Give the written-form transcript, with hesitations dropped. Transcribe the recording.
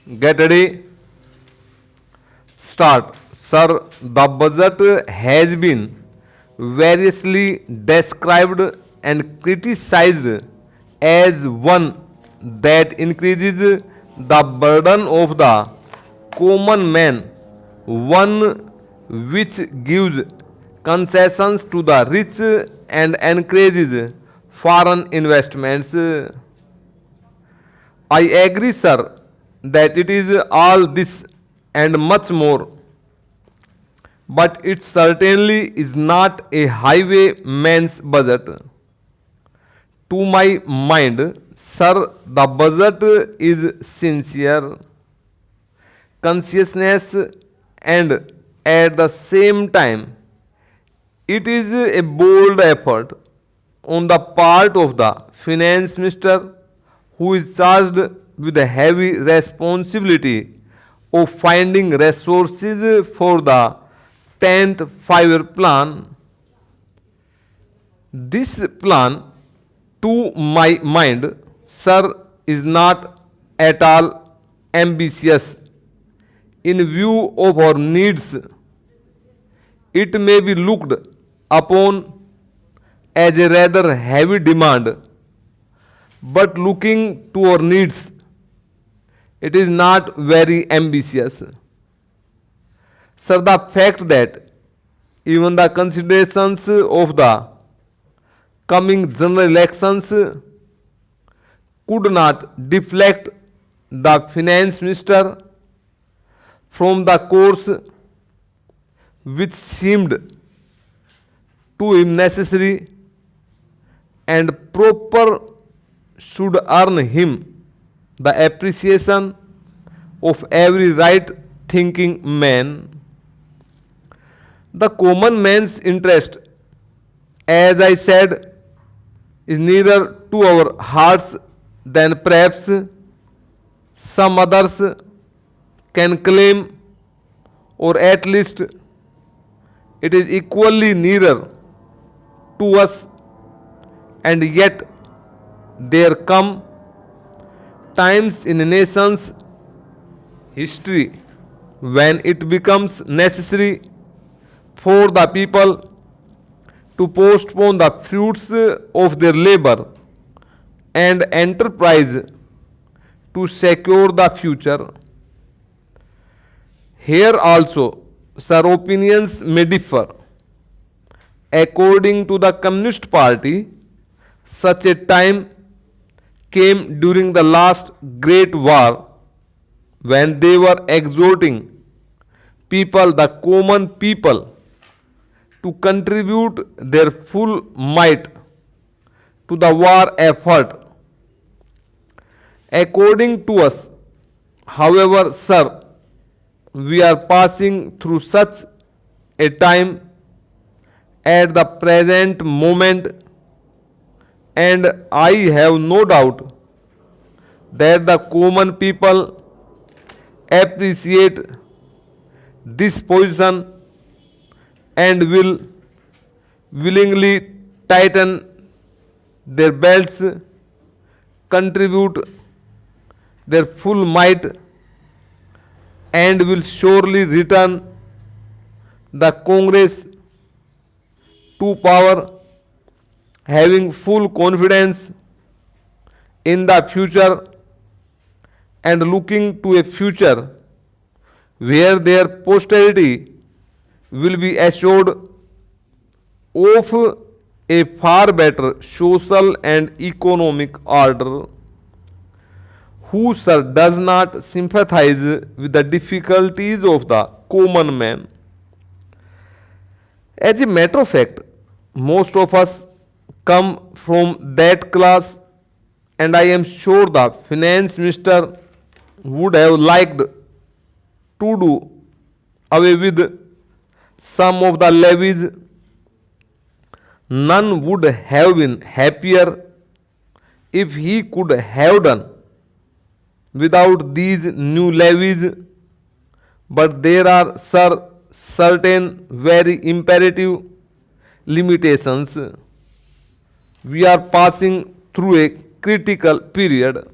Get ready. Start. Sir, the budget has been variously described and criticized as one that increases the burden of the common man, one which gives concessions to the rich and encourages foreign investments. I agree, sir, that it is all this and much more, but it certainly is not a highwayman's budget. To my mind, sir, the budget is sincere, consciousness, and at the same time, it is a bold effort on the part of the finance minister who is charged with the heavy responsibility of finding resources for the 10th five-year plan. This plan, to my mind, sir, is not at all ambitious in view of our needs. It may be looked upon as a rather heavy demand, but looking to our needs, it is not very ambitious. Sir, the fact that even the considerations of the coming general elections could not deflect the finance minister from the course which seemed to him necessary and proper should earn him the appreciation of every right thinking man. The common man's interest, as I said, is nearer to our hearts than perhaps some others can claim, or at least it is equally nearer to us, and yet there come times in a nation's history when it becomes necessary for the people to postpone the fruits of their labor and enterprise to secure the future. Here also, sir, opinions may differ. According to the Communist Party, such a time came during the last Great War when they were exhorting people, the common people, to contribute their full might to the war effort. According to us, however, sir, we are passing through such a time at the present moment, and I have no doubt that the common people appreciate this position and will willingly tighten their belts, contribute their full might, and will surely return the Congress to power, having full confidence in the future and looking to a future where their posterity will be assured of a far better social and economic order. Who, sir, does not sympathize with the difficulties of the common man? As a matter of fact, most of us come from that class, and I am sure the finance minister would have liked to do away with some of the levies. None would have been happier if he could have done without these new levies, but there are, sir, certain very imperative limitations. We are passing through a critical period.